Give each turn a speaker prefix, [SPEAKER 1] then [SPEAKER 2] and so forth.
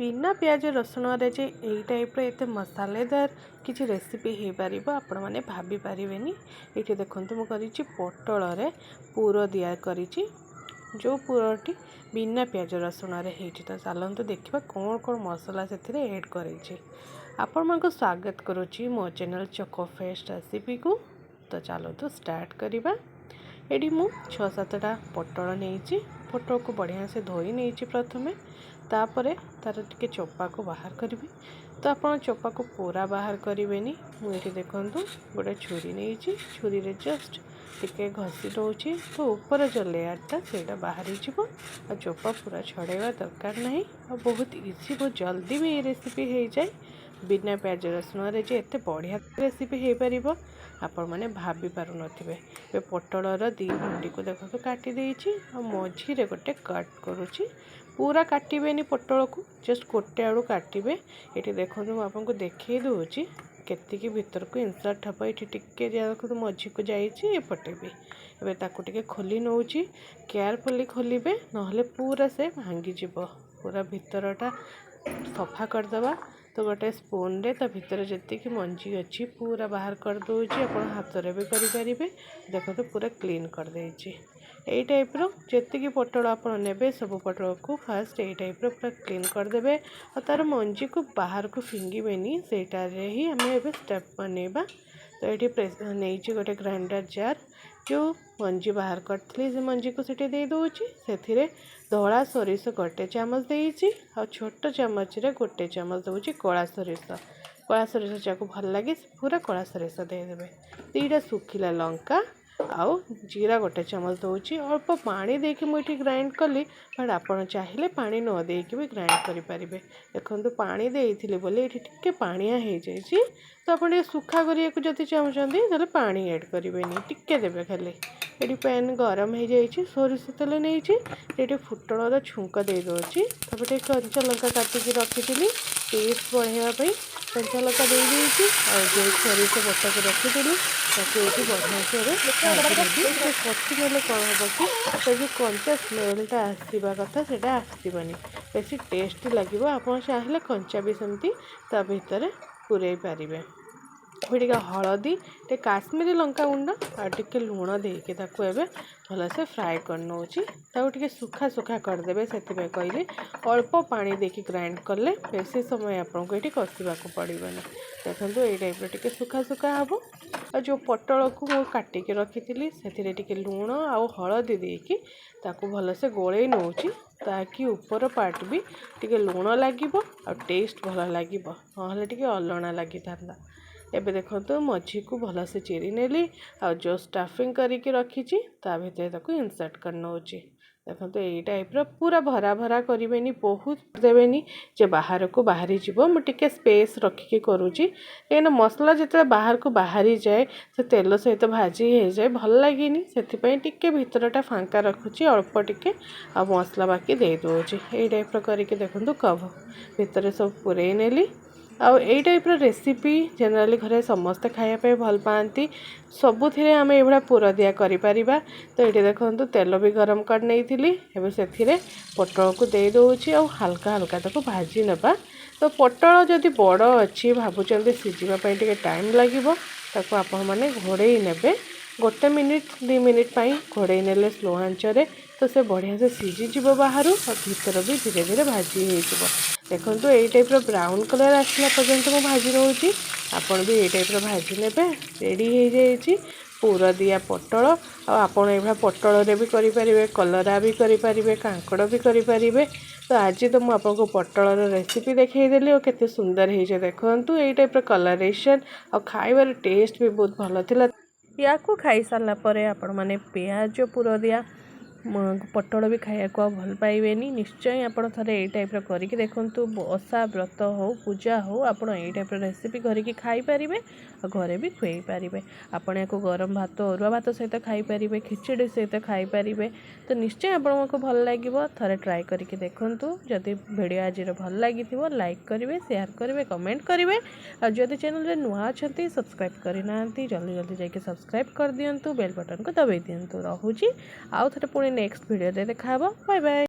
[SPEAKER 1] बिना प्याज रसुण रे जे यही टाइप एत मसालेदार किसी रेसिपी हो पार आपण मैंने भाभी पारे। ये देखो मुझे पटल रे पुर दिया करी जो पुरटी बिना प्याज रसुण रे तो चलते देखा कौन कौन मसला से ऐड कर आपण मन को स्वागत करुच्ची मो चैनल चको फेस्ट रेसिपी को। तो चलते स्टार्ट करवा। ये मु 6-7टा पटल नहीं पटल को बढ़िया से धोई नहीं प्रथमे तापर तार टिके चोपा को बाहर करी। तो आप चोपा को पूरा बाहर करें। मुझे देखूँ गोटे छुरी नहीं छुरी रे जस्ट टिके घसी दूसरी तो ऊपर जो लेयरटा से बाहरी जीव और चोपा पूरा छड़ेवा दरकार नहीं। और बहुत इजी बहुत जल्दी भी ये रेसिपी हो जाए बिना प्याज रसुण रे जे एते बढ़िया रेसिपी हो पार आपण मैंने भाभी पारु नथिबे। पटलर दी भंडी को देखो काटी देछि और मझी रे गोटे कट करुछि। पूरा काटबेनी पटल को जस्ट गोटे आड़ू काटबे। ये देखो मुझे आपको देखी दूसरी केतिकी भीतर को इंसर्ट हम ये टिके देखो मझी को जाइए एपटे भी एवं ताकू टिके खोली नौची केयरफुली खोलिबे नहले पूरा से भांगी जीव। पूरा भीतरटा सफा करदबा। तो गोटे स्पून रे तो भीतर जी मंजी अच्छी पूरा बाहर कर दूची आप हाथ रे भी करें। देखो तो पूरा क्लीन कर देछि। यही टाइप जी पटल आप ने सब पटल को फास्ट यही टाइप पूरा क्लीन करदे और तार मंजी को बाहर को फिंगीबेनी सेटार ही आम ए स्टेप बनवा। तो ये नहीं गोटे ग्राइंडर जार जो मंजी बाहर करती से मंजी को सीटे दे दूची से धला सोरिष गोटे चामच देती और छोट चामच रे गोटे चामच दूची कला सोरिष जाको भल लगे पूरा कला सोरिष देदेवे। 2टा सुखिला लंका आउ जीरा गोटे चामच दूची अल्प पानी देके मुझे ग्राइंड कली बट आपड़ चाहिए पानी न देकी भी ग्राइंड करें। देखो पानी देती बोले ये टिके पानिया हो जाए तो आप सुखा करिया जब चाहते तो पानी ऐड करेंगे टिके देवे खाली। ये पैन गरम हो जाए सोरिष तेल नहीं फुटण छुंक दे दूची तब कंचा लंका काटिकी रखी टेस्ट बढ़ाई कंचा लंका दे देती और जो सोरिष बटा को रखी ताकि बढ़िया से कटी गले कौन हम कि जो कंचा स्मेलटा आसवा कथा से आसबानी बेसी टेस्ट लगे। आप चाहिए कंचा भी सेमती ता भीतर पूरे पारे। टे हलदी टे काश्मीरी लंका गुंड और टे लुण देके भल से फ्राए कर नौची टे सुखा सुखा करदे से कहली अल्प पानी देके ग्राइंड कले बेसी समय आपको ये कषा पड़ेगा। देखो ये टाइप टे सुखा सुखा हम और जो पटल को मुझे काटिकी रखी से लुण आ हलदी देकी भल से गोले नौची ताकि ऊपर पार्ट भी टे लुण लगे और टेस्ट भल लगे ना टे अलणा लगी था। एबे देखो तो मझी को भल से चिरी नेली और जो स्टफिंग करके रखी भर इंसर्ट कर नौची। देखो तो यही टाइप पूरा भरा भरा करें बहुत देवेनी जे बाहर को बाहरी जीव मुझे स्पेस रखिकी करुँची कहीं मसला जिते बाहर को बाहरी जाए से तेल सहित भाजी हो जाए भल लगे से टिके भीतरटा फांका रखुची अल्प टिके आ मसला बाकी दे दूची। यही टाइप करके देखो कभ भीतर सब पूरे नेली आउ यही टाइप रेसिपी जनरली घरे समस्ते खायापे भल पाती सबुथिरे आम ये पुर दिया करि परिबा। तो ये देखो तेल भी गरम कर नहीं थी से पटल को दे दूची और हल्का हल्का ताको भाजी नबा। तो पटल जदि बड़ अच्छी भावुं सीझापी टे टाइम लगे ताको आपण मैंने घोड़े ने गोटे मिनिट 2 मिनिट घोड़े ने स्लो आंचरे तो से बढ़िया से सीझीज बाहर और भीतर भी धीरे धीरे भाजी हो। देखो तो यही टाइप ब्राउन कलर आसला पर्यंत मुझे भाजी नौची आपड़ भी यही टाइप भाजी ने रेडी हो जाए पूरा दिया पटल। आपड़ ये पटल रे भी करें कलरा भी करें कांकड़ भी करें। तो आज तो मुझे आपको पटल रेसिपी देखईदेली और केते सुंदर हो देखो यही टाइप कलरेसन और खाइबार टेस्ट भी बहुत भल था। या को खाई सारा पर आपण मैंने प्याज पुर दिया पटल भी खाया को भल पाइबे निश्चय आप थे यही टाइप करके देखूँ ओषा व्रत हो पूजा हो आप यही टाइप रेसिपी करके खाई पारिबे और घरे भी खुई पारिबे। आपण या गरम भात अरुआ भात सहित खाई पारिबे खिचड़ी सहित खाई पारिबे। तो निश्चय आपको भल लगे थे ट्राए करके देखूँ। जदि वीडियो आज भल लगी लाइक करेंगे शेयर करेंगे कमेंट करेंगे और जदि चैनल रे नुआ अच्छा सब्सक्राइब करना जल्दी जल्दी जाके सब्सक्राइब कर दिंतु बेल बटन को दबाई दिंतु। रहुची आउ थे पुणी नेक्स्ट वीडियो देखा। Bye bye.